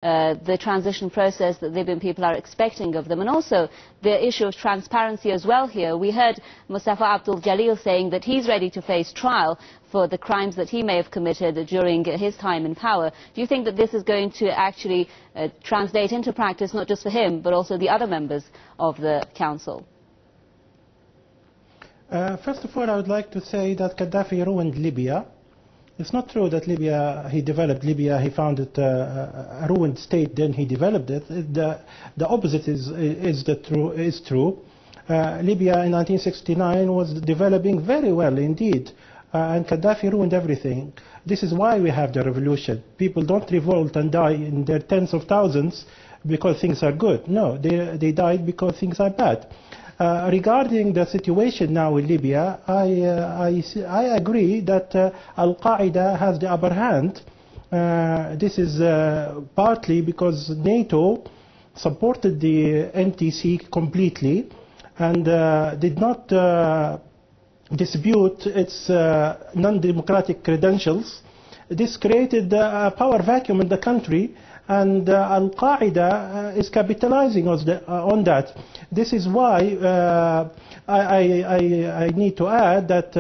the transition process that Libyan people are expecting of them, and also the issue of transparency as well here. We heard Mustafa Abdul Jalil saying that he's ready to face trial for the crimes that he may have committed during his time in power. Do you think that this is going to actually translate into practice, not just for him, but also the other members of the council? First of all, I would like to say that Gaddafi ruined Libya. It's not true that he developed Libya, he found it a ruined state, then he developed it. The opposite is true. Libya in 1969 was developing very well indeed, and Gaddafi ruined everything. This is why we have the revolution. People don't revolt and die in their tens of thousands because things are good. No, they died because things are bad. Regarding the situation now in Libya, I agree that Al-Qaeda has the upper hand. This is partly because NATO supported the NTC completely and did not dispute its non-democratic credentials. This created a power vacuum in the country, and Al-Qaeda is capitalizing on that. This is why I need to add that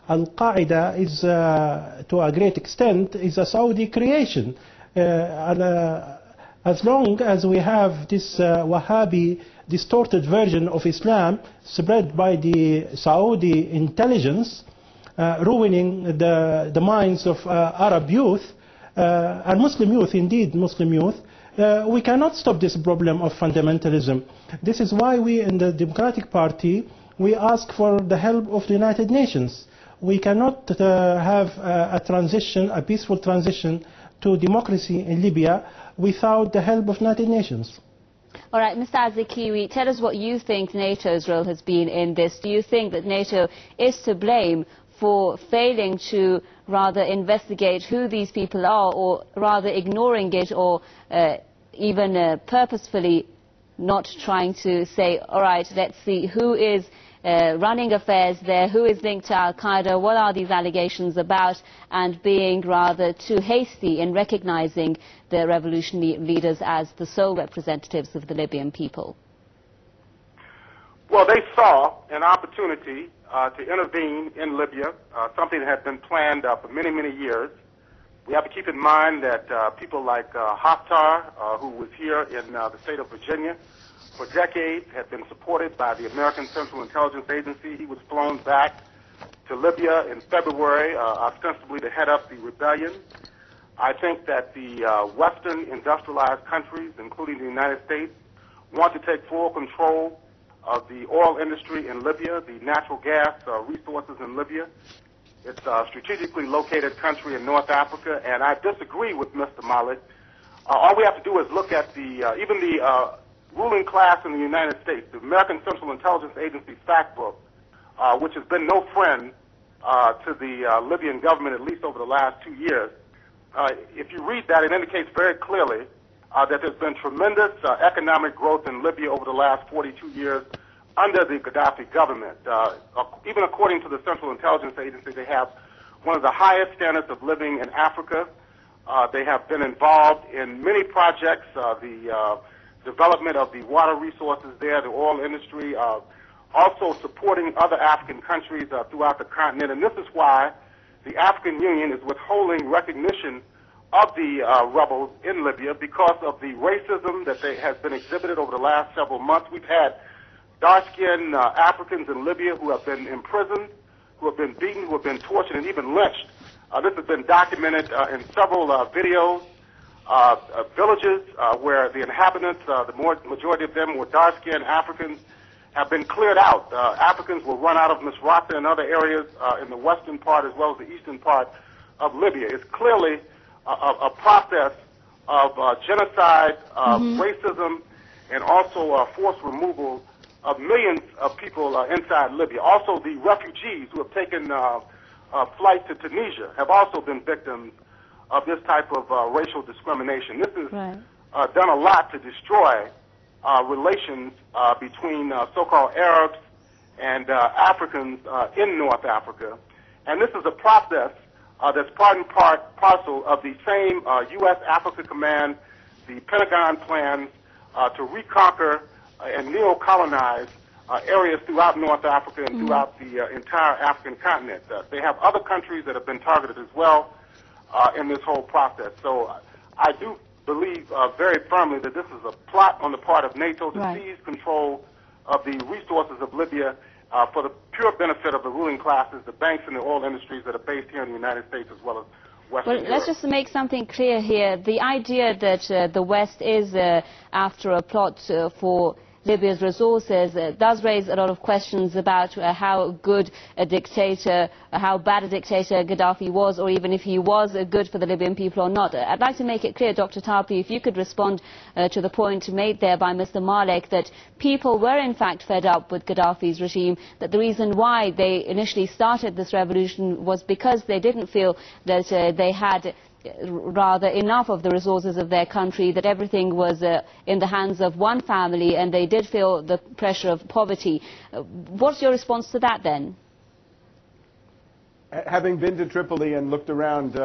Al-Qaeda is, to a great extent, is a Saudi creation. As long as we have this Wahhabi distorted version of Islam spread by the Saudi intelligence, ruining the minds of Arab youth, and Muslim youth, indeed Muslim youth, we cannot stop this problem of fundamentalism. This is why we in the Democratic Party, we ask for the help of the United Nations. We cannot have a transition, a peaceful transition to democracy in Libya without the help of United Nations. All right, Mr. Azikiwe, tell us what you think NATO's role has been in this. Do you think that NATO is to blame for failing to rather investigate who these people are, or rather ignoring it, or even purposefully not trying to say, all right, let's see who is running affairs there, who is linked to Al-Qaeda, what are these allegations about, and being rather too hasty in recognizing the revolutionary leaders as the sole representatives of the Libyan people? Well, they saw an opportunity to intervene in Libya, something that had been planned for many, many years. We have to keep in mind that people like Haftar, who was here in the state of Virginia for decades, had been supported by the American Central Intelligence Agency. He was flown back to Libya in February, ostensibly to head up the rebellion. I think that the Western industrialized countries, including the United States, want to take full control of the oil industry in Libya, the natural gas resources in Libya. It's a strategically located country in North Africa, and I disagree with Mr. Malik. All we have to do is look at even the ruling class in the United States, the American Central Intelligence Agency fact book, which has been no friend to the Libyan government, at least over the last 2 years. If you read that, it indicates very clearly that there's been tremendous economic growth in Libya over the last 42 years under the Gaddafi government. Even according to the Central Intelligence Agency, they have one of the highest standards of living in Africa. They have been involved in many projects, the development of the water resources there, the oil industry, also supporting other African countries throughout the continent. And this is why the African Union is withholding recognition of the rebels in Libya because of the racism that has been exhibited over the last several months. We've had dark-skinned Africans in Libya who have been imprisoned, who have been beaten, who have been tortured, and even lynched. This has been documented in several videos. Villages where the inhabitants, the majority of them were dark-skinned Africans, have been cleared out. Africans were run out of Misrata and other areas in the western part as well as the eastern part of Libya. It's clearly a process of genocide, racism, and also forced removal of millions of people inside Libya. Also, the refugees who have taken flight to Tunisia have also been victims of this type of racial discrimination. This has done a lot to destroy relations between so-called Arabs and Africans in North Africa. And this is a process that's part and parcel of the same U.S. Africa Command the Pentagon plans to reconquer and neo-colonize areas throughout North Africa and throughout the entire African continent. They have other countries that have been targeted as well in this whole process. So I do believe very firmly that this is a plot on the part of NATO to seize control of the resources of Libya for the pure benefit of the ruling classes, the banks and the oil industries that are based here in the United States as well as Western Europe. Let's just make something clear here. The idea that the West is after a plot for Libya's resources does raise a lot of questions about how good a dictator, how bad a dictator Gaddafi was, or even if he was good for the Libyan people or not. I'd like to make it clear, Dr. Tarpley, if you could respond to the point made there by Mr. Malek, that people were in fact fed up with Gaddafi's regime, that the reason why they initially started this revolution was because they didn't feel that they had rather enough of the resources of their country, that everything was in the hands of one family, and they did feel the pressure of poverty. What's your response to that then? Having been to Tripoli and looked around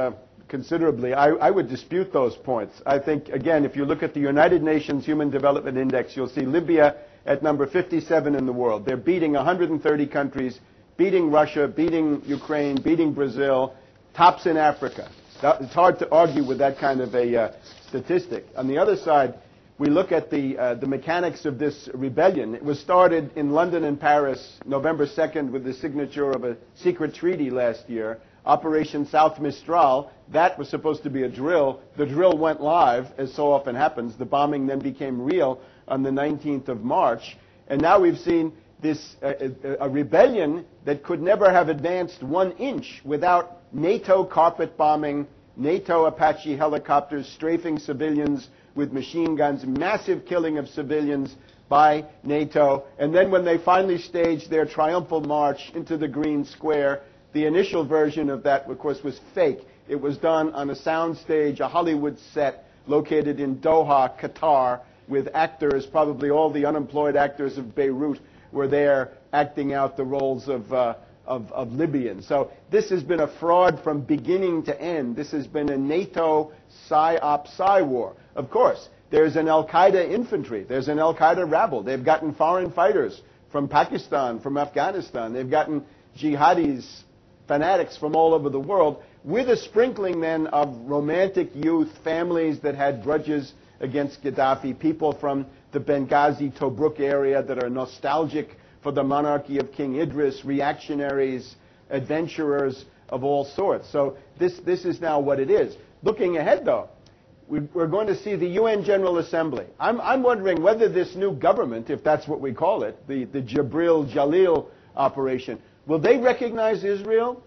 considerably, I would dispute those points. I think, again, if you look at the United Nations Human Development Index, you'll see Libya at number 57 in the world. They're beating 130 countries, beating Russia, beating Ukraine, beating Brazil, tops in Africa. It's hard to argue with that kind of a statistic. On the other side, we look at the mechanics of this rebellion. It was started in London and Paris November 2nd with the signature of a secret treaty last year, Operation South Mistral. That was supposed to be a drill. The drill went live, as so often happens. The bombing then became real on the 19th of March. And now we've seen this a rebellion that could never have advanced 1 inch without NATO carpet bombing, NATO Apache helicopters strafing civilians with machine guns, massive killing of civilians by NATO. And then when they finally staged their triumphal march into the Green Square, the initial version of that, of course, was fake. It was done on a soundstage, a Hollywood set located in Doha, Qatar, with actors, probably all the unemployed actors of Beirut were there acting out the roles of Libyans. So this has been a fraud from beginning to end. This has been a NATO psy war. Of course, there's an Al-Qaeda infantry. There's an Al-Qaeda rabble. They've gotten foreign fighters from Pakistan, from Afghanistan. They've gotten jihadis, fanatics from all over the world, with a sprinkling then of romantic youth, families that had grudges against Gaddafi, people from the Benghazi, Tobruk area that are nostalgic for the monarchy of King Idris, reactionaries, adventurers of all sorts. So this is now what it is. Looking ahead, though, we're going to see the UN General Assembly. I'm wondering whether this new government, if that's what we call it, the Jibril Jalil operation, will they recognize Israel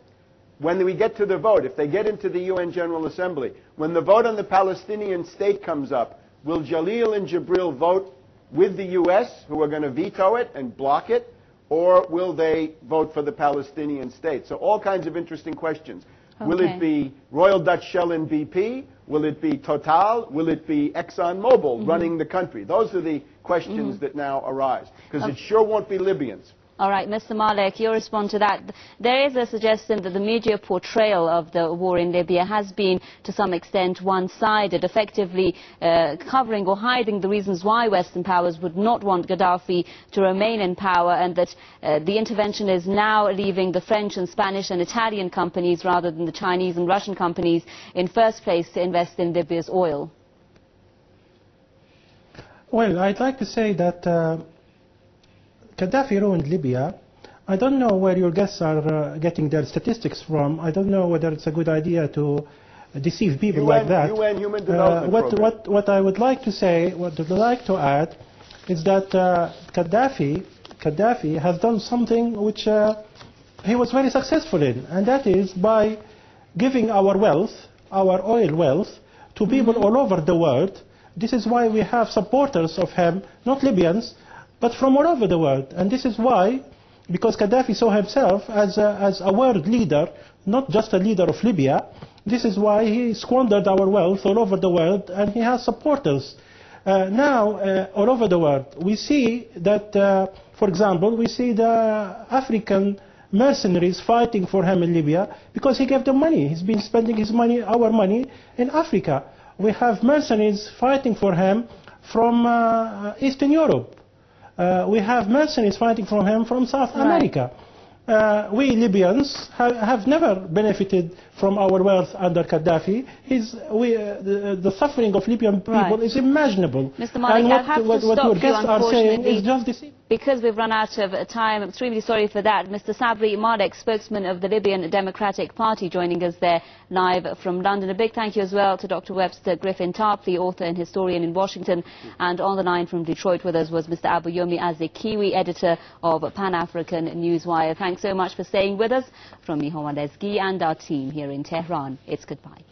when we get to the vote? If they get into the UN General Assembly, when the vote on the Palestinian state comes up, will Jalil and Jibril vote with the U.S., who are going to veto it and block it, or will they vote for the Palestinian state? So all kinds of interesting questions. Okay. Will it be Royal Dutch Shell and BP? Will it be Total? Will it be ExxonMobil running the country? Those are the questions that now arise, because it sure won't be Libyans. All right, Mr. Malek, your response to that. There is a suggestion that the media portrayal of the war in Libya has been, to some extent, one-sided, effectively covering or hiding the reasons why Western powers would not want Gaddafi to remain in power, and that the intervention is now leaving the French and Spanish and Italian companies rather than the Chinese and Russian companies in first place to invest in Libya's oil. Well, I'd like to say that Gaddafi ruined Libya. I don't know where your guests are getting their statistics from. I don't know whether it's a good idea to deceive people like that. UN Human Development what I would like to say, what I'd like to add, is that Gaddafi has done something which he was very successful in, and that is by giving our wealth, our oil wealth, to people all over the world. This is why we have supporters of him, not Libyans, but from all over the world. And this is why, because Gaddafi saw himself as a world leader, not just a leader of Libya, this is why he squandered our wealth all over the world, and he has supporters. Now, all over the world, we see that, for example, we see the African mercenaries fighting for him in Libya because he gave them money. He's been spending his money, our money, in Africa. We have mercenaries fighting for him from Eastern Europe. We have mercenaries fighting for him from South America. We Libyans have never benefited from our wealth under Gaddafi. The suffering of Libyan people is imaginable. Mr. Malik, I have to stop your you, guests are saying is just deceiving. Because we've run out of time. I'm extremely sorry for that. Mr. Sabri Malek, spokesman of the Libyan Democratic Party, joining us there live from London. A big thank you as well to Dr. Webster Tarpley, author and historian in Washington. And on the line from Detroit with us was Mr. Abayomi Azikiwe, editor of Pan-African Newswire. Thanks so much for staying with us. From me, Homa Lesgi, and our team here in Tehran, it's goodbye.